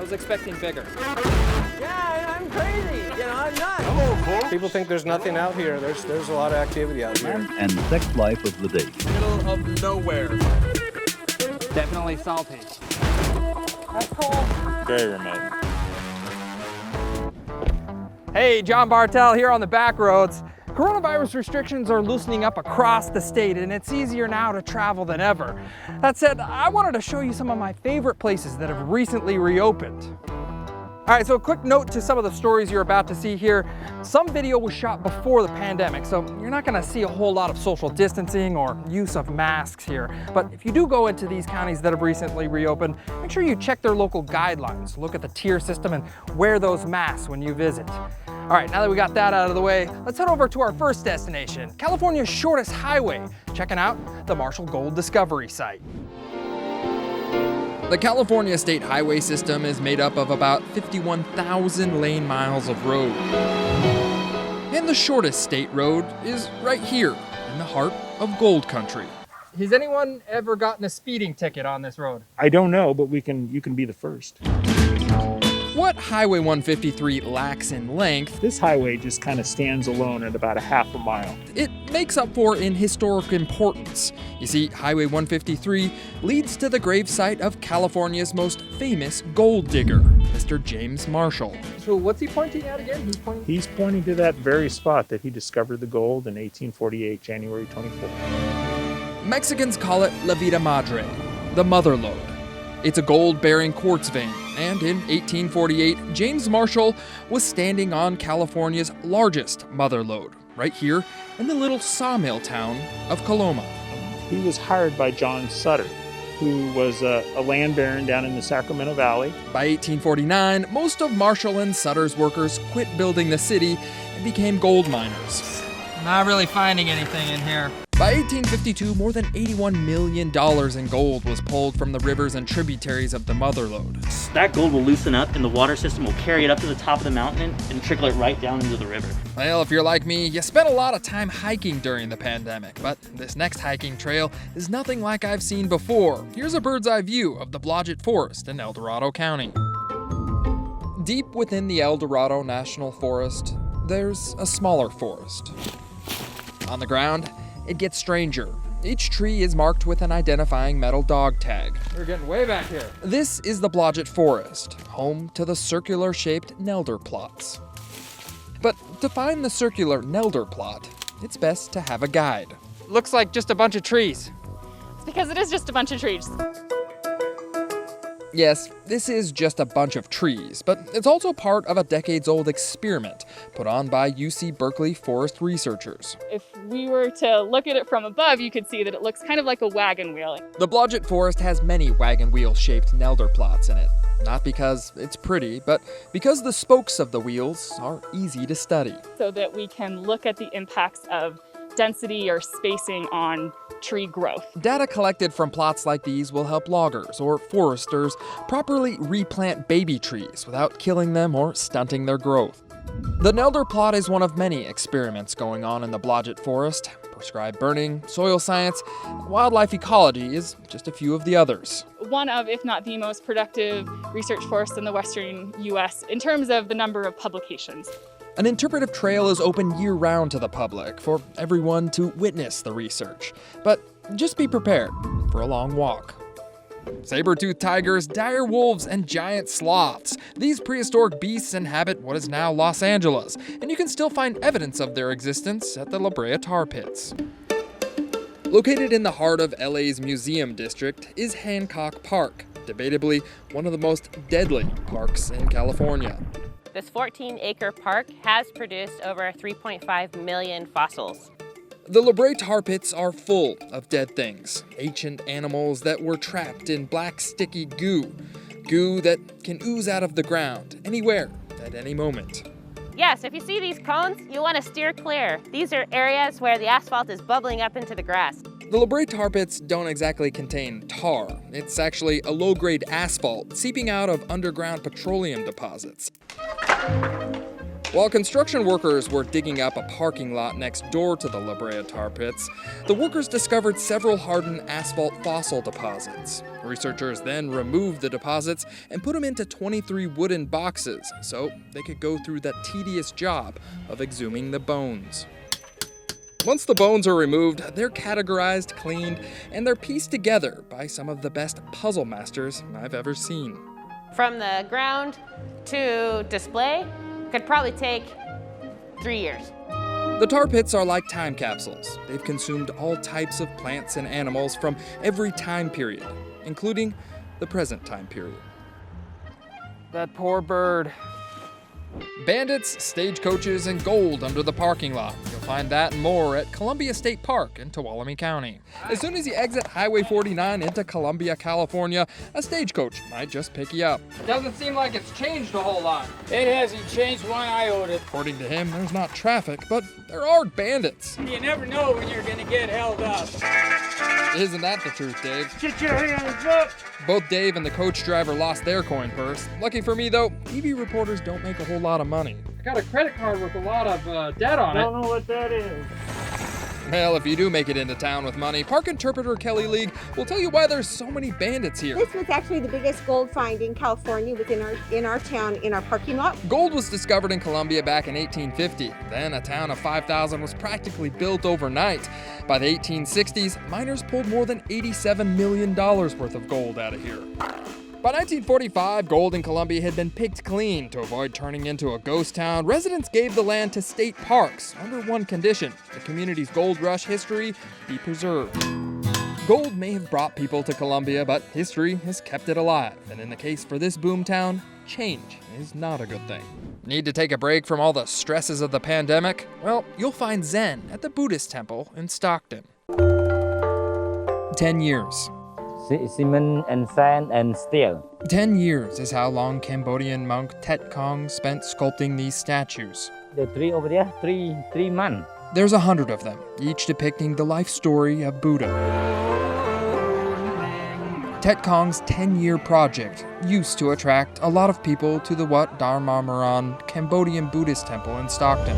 was expecting bigger. Yeah, I'm crazy. You know, I'm nuts. People think there's nothing out here. There's a lot of activity out here. And sex life of the day. Middle of nowhere. Definitely salty. That's cool. Very remote. Hey, John Bartell here on the Backroads. Coronavirus restrictions are loosening up across the state, and it's easier now to travel than ever. That said, I wanted to show you some of my favorite places that have recently reopened. All right, so a quick note to some of the stories you're about to see here. Some video was shot before the pandemic, so you're not gonna see a whole lot of social distancing or use of masks here. But if you do go into these counties that have recently reopened, make sure you check their local guidelines, look at the tier system, and wear those masks when you visit. All right, now that we got that out of the way, let's head over to our first destination, California's shortest highway, checking out the Marshall Gold Discovery Site. The California State Highway System is made up of about 51,000 lane miles of road. And the shortest state road is right here in the heart of gold country. Has anyone ever gotten a speeding ticket on this road? I don't know, but you can be the first. What Highway 153 lacks in length, This highway just kind of stands alone at about a half a mile. it makes up for in historic importance. You see, Highway 153 leads to the gravesite of California's most famous gold digger, Mr. James Marshall. So what's he pointing at again? He's pointing to that very spot that he discovered the gold in 1848, January 24. Mexicans call it La Vida Madre, the mother lode. It's a gold-bearing quartz vein, and in 1848, James Marshall was standing on California's largest mother lode, right here in the little sawmill town of Coloma. He was hired by John Sutter, who was a land baron down in the Sacramento Valley. By 1849, most of Marshall and Sutter's workers quit building the city and became gold miners. Not really finding anything in here. By 1852, more than $81 million in gold was pulled from the rivers and tributaries of the mother lode. That gold will loosen up and the water system will carry it up to the top of the mountain and trickle it right down into the river. Well, if you're like me, you spent a lot of time hiking during the pandemic, but this next hiking trail is nothing like I've seen before. Here's a bird's eye view of the Blodgett Forest in El Dorado County. Deep within the El Dorado National Forest, there's a smaller forest. On the ground, it gets stranger. Each tree is marked with an identifying metal dog tag. We're getting way back here. This is the Blodgett Forest, home to the circular-shaped Nelder plots. But to find the circular Nelder plot, it's best to have a guide. Looks like just a bunch of trees. It's because it is just a bunch of trees. Yes, this is just a bunch of trees, but it's also part of a decades-old experiment put on by UC Berkeley forest researchers. If we were to look at it from above, you could see that it looks kind of like a wagon wheel. The Blodgett Forest has many wagon wheel-shaped Nelder plots in it. Not because it's pretty, but because the spokes of the wheels are easy to study. So that we can look at the impacts of density or spacing on tree growth. Data collected from plots like these will help loggers or foresters properly replant baby trees without killing them or stunting their growth. The Nelder plot is one of many experiments going on in the Blodgett Forest. Prescribed burning, soil science, wildlife ecology is just a few of the others. One of, if not the most productive research forest in the western US in terms of the number of publications. An interpretive trail is open year-round to the public for everyone to witness the research. But just be prepared for a long walk. Saber-toothed tigers, dire wolves, and giant sloths. These prehistoric beasts inhabit what is now Los Angeles, and you can still find evidence of their existence at the Brea Tar Pits. Located in the heart of LA's Museum District is Hancock Park, debatably one of the most deadly parks in California. This 14-acre park has produced over 3.5 million fossils. The Brea Tar Pits are full of dead things, ancient animals that were trapped in black sticky goo that can ooze out of the ground anywhere at any moment. Yes, if you see these cones, you want to steer clear. These are areas where the asphalt is bubbling up into the grass. The Brea Tar Pits don't exactly contain tar. It's actually a low-grade asphalt seeping out of underground petroleum deposits. While construction workers were digging up a parking lot next door to the Brea Tar Pits, the workers discovered several hardened asphalt fossil deposits. Researchers then removed the deposits and put them into 23 wooden boxes so they could go through that tedious job of exhuming the bones. Once the bones are removed, they're categorized, cleaned, and they're pieced together by some of the best puzzle masters I've ever seen. From the ground to display could probably take 3 years. The tar pits are like time capsules. They've consumed all types of plants and animals from every time period, including the present time period. That poor bird. Bandits, stagecoaches, and gold under the parking lot. You'll find that and more at Columbia State Park in Tuolumne County. As soon as you exit Highway 49 into Columbia, California, a stagecoach might just pick you up. It doesn't seem like it's changed a whole lot. It hasn't changed one iota. According to him, there's not traffic, but there are bandits. You never know when you're gonna get held up. Isn't that the truth, Dave? Get your hands up! Both Dave and the coach driver lost their coin purse. Lucky for me, though, TV reporters don't make a whole lot of money. I got a credit card with a lot of debt on it. Don't know what that is. Well, if you do make it into town with money, park interpreter Kelly League will tell you why there's so many bandits here. This was actually the biggest gold find in California within our town, in our parking lot. Gold was discovered in Columbia back in 1850. Then a town of 5,000 was practically built overnight. By the 1860s, miners pulled more than $87 million worth of gold out of here. By 1945, gold in Columbia had been picked clean. To avoid turning into a ghost town, residents gave the land to state parks under one condition: the community's gold rush history be preserved. Gold may have brought people to Columbia, but history has kept it alive. And in the case for this boomtown, change is not a good thing. Need to take a break from all the stresses of the pandemic? Well, you'll find Zen at the Buddhist temple in Stockton. 10 years. Cement and sand and steel. 10 years is how long Cambodian monk Tet Kong spent sculpting these statues. The tree over there, three months. There's 100 of them, each depicting the life story of Buddha. Tet Kong's 10-year project used to attract a lot of people to the Wat Dharma Maran Cambodian Buddhist temple in Stockton.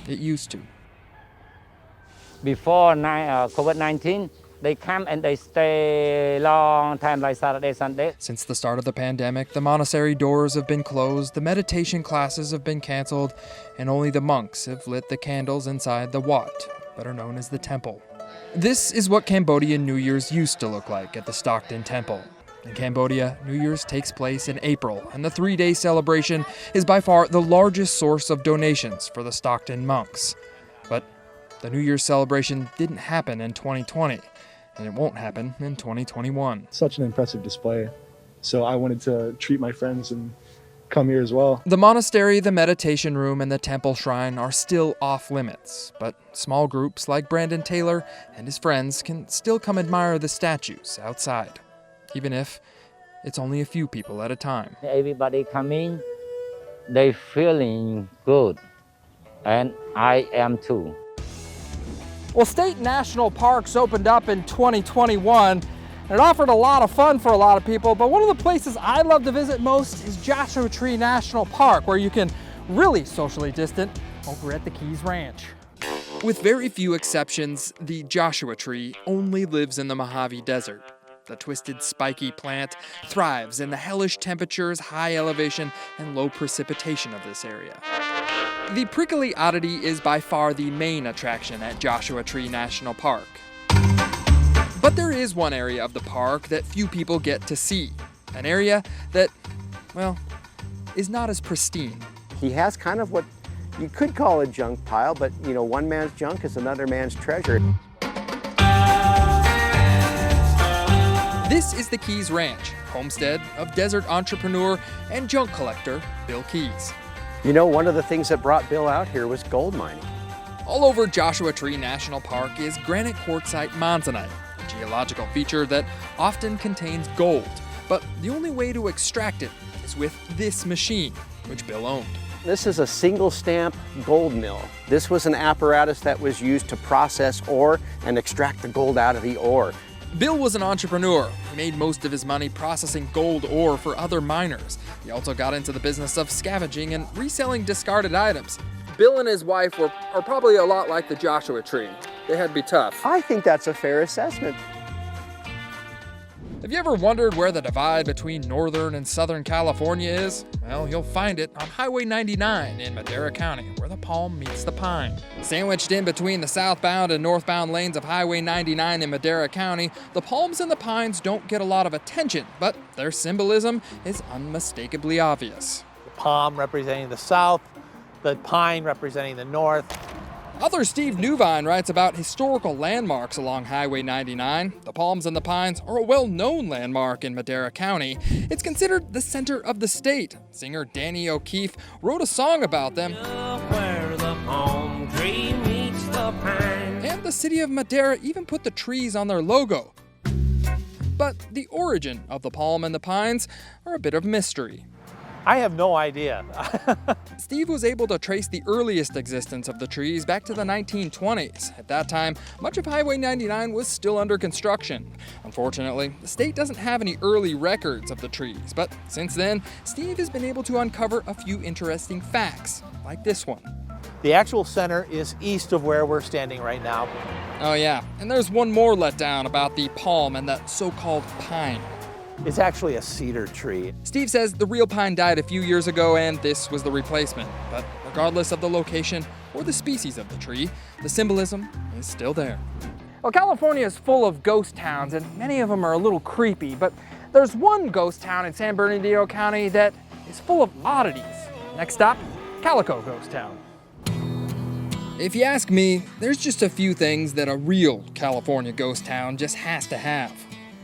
It used to. Before COVID-19, they come and they stay long time, like Saturday, Sunday. Since the start of the pandemic, the monastery doors have been closed, the meditation classes have been canceled, and only the monks have lit the candles inside the Wat, better known as the temple. This is what Cambodian New Year's used to look like at the Stockton Temple. In Cambodia, New Year's takes place in April, and the 3-day celebration is by far the largest source of donations for the Stockton monks. But the New Year's celebration didn't happen in 2020. And it won't happen in 2021. Such an impressive display. So I wanted to treat my friends and come here as well. The monastery, the meditation room, and the temple shrine are still off limits, but small groups like Brandon Taylor and his friends can still come admire the statues outside, even if it's only a few people at a time. Everybody coming, they feeling good, and I am too. Well, state national parks opened up in 2021, and it offered a lot of fun for a lot of people, but one of the places I love to visit most is Joshua Tree National Park, where you can really socially distant over at the Keys Ranch. With very few exceptions, the Joshua Tree only lives in the Mojave Desert. The twisted, spiky plant thrives in the hellish temperatures, high elevation, and low precipitation of this area. The prickly oddity is by far the main attraction at Joshua Tree National Park. But there is one area of the park that few people get to see. An area that, well, is not as pristine. He has kind of what you could call a junk pile, but you know, one man's junk is another man's treasure. This is the Keys Ranch, homestead of desert entrepreneur and junk collector Bill Keys. You know, one of the things that brought Bill out here was gold mining. All over Joshua Tree National Park is granite quartzite monzonite, a geological feature that often contains gold. But the only way to extract it is with this machine, which Bill owned. This is a single stamp gold mill. This was an apparatus that was used to process ore and extract the gold out of the ore. Bill was an entrepreneur. He made most of his money processing gold ore for other miners. He also got into the business of scavenging and reselling discarded items. Bill and his wife are probably a lot like the Joshua Tree. They had to be tough. I think that's a fair assessment. Have you ever wondered where the divide between Northern and Southern California is? Well, you'll find it on Highway 99 in Madera County, where the palm meets the pine. Sandwiched in between the southbound and northbound lanes of Highway 99 in Madera County, the palms and the pines don't get a lot of attention, but their symbolism is unmistakably obvious. The palm representing the south, the pine representing the north. Author Steve Newvine writes about historical landmarks along Highway 99. The palms and the pines are a well-known landmark in Madera County. It's considered the center of the state. Singer Danny O'Keefe wrote a song about them. Where the palm tree meets the pine. And the city of Madera even put the trees on their logo. But the origin of the palm and the pines are a bit of mystery. I have no idea. Steve was able to trace the earliest existence of the trees back to the 1920s. At that time, much of Highway 99 was still under construction. Unfortunately, the state doesn't have any early records of the trees, but since then, Steve has been able to uncover a few interesting facts, like this one. The actual center is east of where we're standing right now. Oh yeah, and there's one more letdown about the palm and that so-called pine. It's actually a cedar tree. Steve says the real pine died a few years ago and this was the replacement. But regardless of the location or the species of the tree, the symbolism is still there. Well, California is full of ghost towns and many of them are a little creepy, but there's one ghost town in San Bernardino County that is full of oddities. Next stop, Calico Ghost Town. If you ask me, there's just a few things that a real California ghost town just has to have.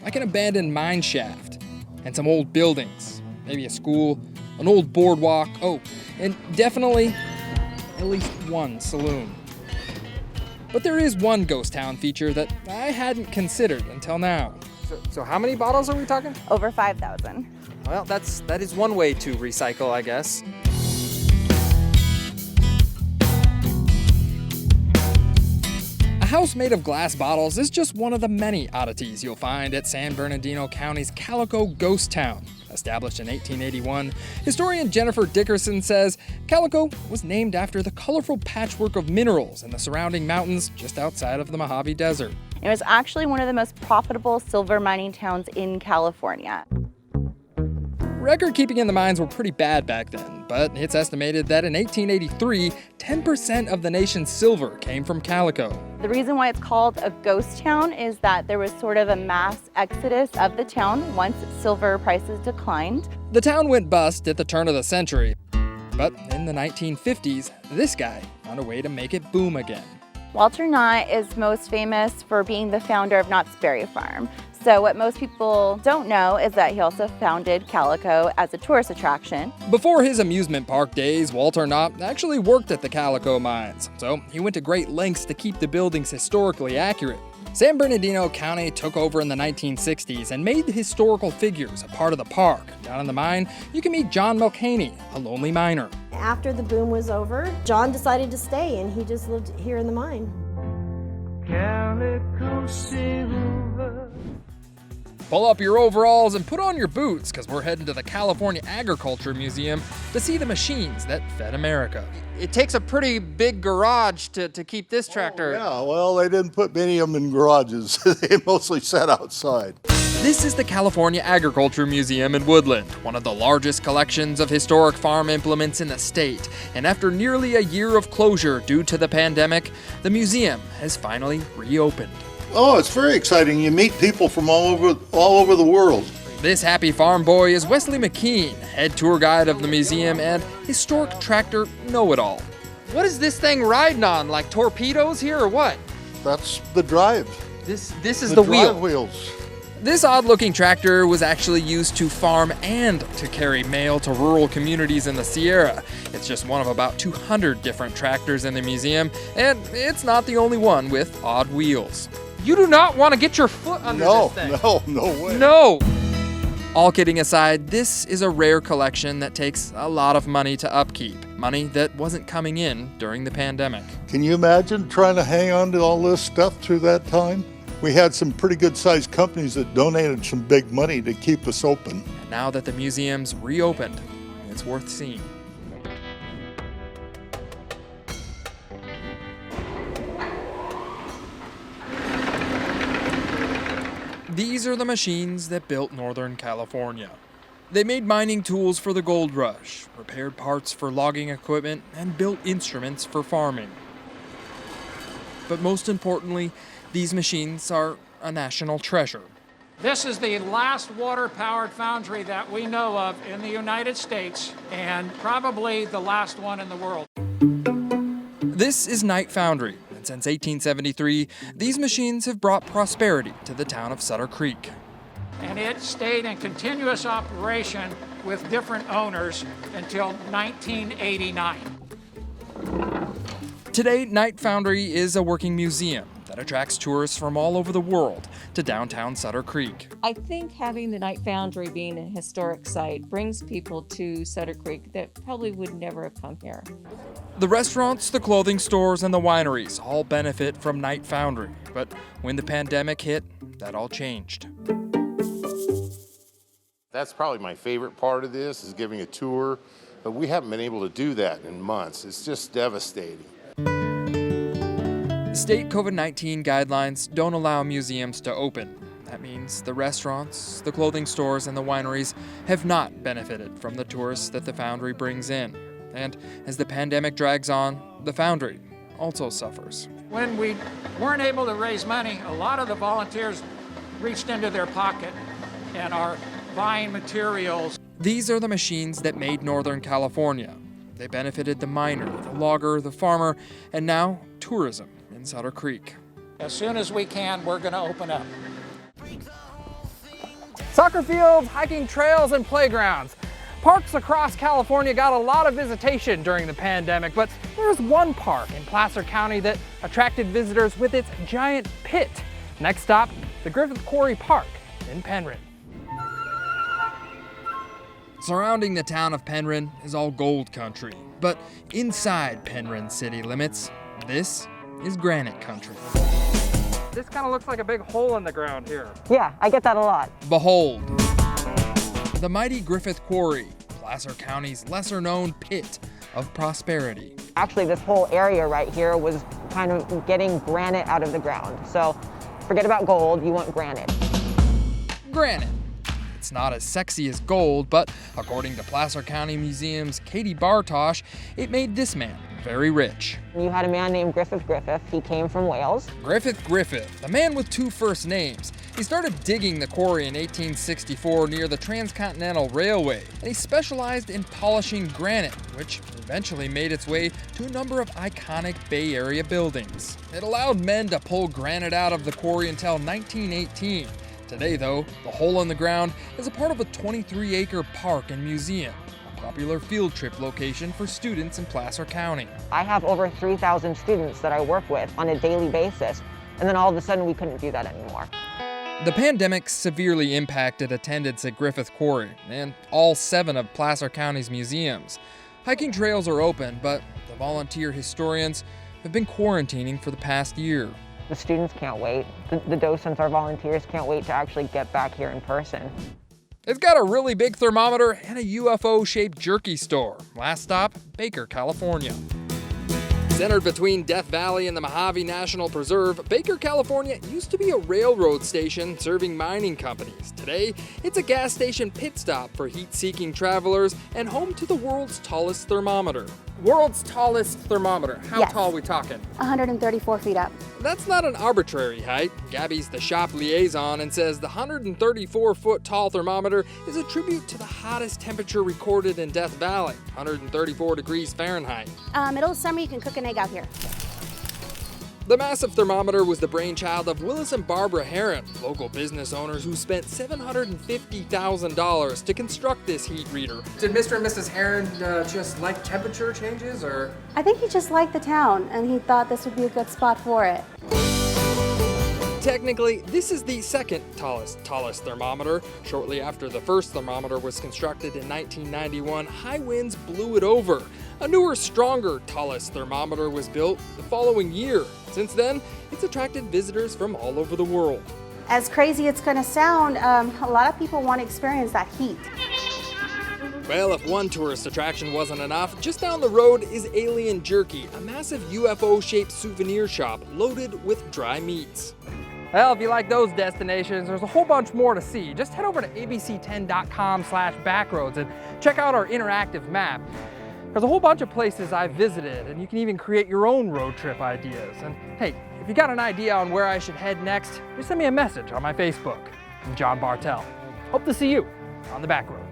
Like an abandoned mine shaft, and some old buildings, maybe a school, an old boardwalk, oh, and definitely at least one saloon. But there is one ghost town feature that I hadn't considered until now. So how many bottles are we talking? Over 5,000. Well, that is one way to recycle, I guess. A house made of glass bottles is just one of the many oddities you'll find at San Bernardino County's Calico Ghost Town. Established in 1881, historian Jennifer Dickerson says Calico was named after the colorful patchwork of minerals in the surrounding mountains just outside of the Mojave Desert. It was actually one of the most profitable silver mining towns in California. Record keeping in the mines were pretty bad back then, but it's estimated that in 1883, 10% of the nation's silver came from Calico. The reason why it's called a ghost town is that there was sort of a mass exodus of the town once silver prices declined. The town went bust at the turn of the century, but in the 1950s, this guy found a way to make it boom again. Walter Knott is most famous for being the founder of Knott's Berry Farm. So what most people don't know is that he also founded Calico as a tourist attraction. Before his amusement park days, Walter Knott actually worked at the Calico mines, so he went to great lengths to keep the buildings historically accurate. San Bernardino County took over in the 1960s and made the historical figures a part of the park. Down in the mine, you can meet John Mulcahy, a lonely miner. After the boom was over, John decided to stay and he just lived here in the mine. Calico silver. Pull up your overalls and put on your boots, because we're heading to the California Agriculture Museum to see the machines that fed America. It takes a pretty big garage to keep this tractor. Yeah, well, they didn't put many of them in garages. They mostly sat outside. This is the California Agriculture Museum in Woodland, one of the largest collections of historic farm implements in the state. And after nearly a year of closure due to the pandemic, the museum has finally reopened. Oh, it's very exciting. You meet people from all over the world. This happy farm boy is Wesley McKean, head tour guide of the museum and historic tractor know-it-all. What is this thing riding on? Like torpedoes here or what? That's the drive. This is the wheel. Drive wheels. This odd-looking tractor was actually used to farm and to carry mail to rural communities in the Sierra. It's just one of about 200 different tractors in the museum, and it's not the only one with odd wheels. You do not want to get your foot under this thing. No way. No! All kidding aside, this is a rare collection that takes a lot of money to upkeep. Money that wasn't coming in during the pandemic. Can you imagine trying to hang on to all this stuff through that time? we had some pretty good sized companies that donated some big money to keep us open. And now that the museum's reopened, it's worth seeing. These are the machines that built Northern California. They made mining tools for the gold rush, repaired parts for logging equipment, and built instruments for farming. But most importantly, these machines are a national treasure. This is the last water-powered foundry that we know of in the United States, and probably the last one in the world. This is Knight Foundry, and since 1873, these machines have brought prosperity to the town of Sutter Creek. And it stayed in continuous operation with different owners until 1989. Today, Knight Foundry is a working museum that attracts tourists from all over the world to downtown Sutter Creek. I think having the Knight Foundry being a historic site brings people to Sutter Creek that probably would never have come here. The restaurants, the clothing stores, and the wineries all benefit from Knight Foundry. But when the pandemic hit, that all changed. That's probably my favorite part of this, is giving a tour, but we haven't been able to do that in months. It's just devastating. State COVID-19 guidelines don't allow museums to open. That means the restaurants, the clothing stores, and the wineries have not benefited from the tourists that the Foundry brings in. And as the pandemic drags on, the Foundry also suffers. When we weren't able to raise money, a lot of the volunteers reached into their pocket and are buying materials. These are the machines that made Northern California. They benefited the miner, the logger, the farmer, and now tourism in Sutter Creek. As soon as we can, we're going to open up. Soccer fields, hiking trails, and playgrounds. Parks across California got a lot of visitation during the pandemic, but there's one park in Placer County that attracted visitors with its giant pit. Next stop, the Griffith Quarry Park in Penryn. Surrounding the town of Penryn is all gold country, but inside Penryn city limits, this is granite country. This kind of looks like a big hole in the ground here. Yeah, I get that a lot. Behold, the mighty Griffith Quarry, Placer County's lesser-known pit of prosperity. Actually, this whole area right here was kind of getting granite out of the ground. So forget about gold, you want granite. Granite. It's not as sexy as gold, but according to Placer County Museum's Katie Bartosh, it made this man very rich. You had a man named Griffith. He came from Wales. Griffith, the man with two first names. He started digging the quarry in 1864 near the Transcontinental Railway, and he specialized in polishing granite, which eventually made its way to a number of iconic Bay Area buildings. It allowed men to pull granite out of the quarry until 1918. Today, though, the hole in the ground is a part of a 23-acre park and museum, a popular field trip location for students in Placer County. I have over 3,000 students that I work with on a daily basis, and then all of a sudden we couldn't do that anymore. The pandemic severely impacted attendance at Griffith Quarry and all 7 of Placer County's museums. Hiking trails are open, but the volunteer historians have been quarantining for the past year. The students can't wait. The docents, our volunteers, can't wait to actually get back here in person. It's got a really big thermometer and a UFO-shaped jerky store. Last stop, Baker, California. Centered between Death Valley and the Mojave National Preserve, Baker, California used to be a railroad station serving mining companies. Today, it's a gas station pit stop for heat-seeking travelers and home to the world's tallest thermometer. World's tallest thermometer. How tall are we talking? 134 feet up. That's not an arbitrary height. Gabby's the shop liaison and says the 134-foot tall thermometer is a tribute to the hottest temperature recorded in Death Valley, 134 degrees Fahrenheit. Middle of summer, you can cook an egg out here. The massive thermometer was the brainchild of Willis and Barbara Herron, local business owners who spent $750,000 to construct this heat reader. Did Mr. and Mrs. Herron just like temperature changes, or? I think he just liked the town, and he thought this would be a good spot for it. Technically, this is the second tallest thermometer. Shortly after the first thermometer was constructed in 1991, high winds blew it over. A newer, stronger tallest thermometer was built the following year. Since then, it's attracted visitors from all over the world. As crazy it's going to sound, a lot of people want to experience that heat. Well, if one tourist attraction wasn't enough, just down the road is Alien Jerky, a massive UFO-shaped souvenir shop loaded with dry meats. Well, if you like those destinations, there's a whole bunch more to see. Just head over to abc10.com/backroads and check out our interactive map. There's a whole bunch of places I've visited, and you can even create your own road trip ideas. And hey, if you got an idea on where I should head next, just send me a message on my Facebook. I'm John Bartell. Hope to see you on the Backroads.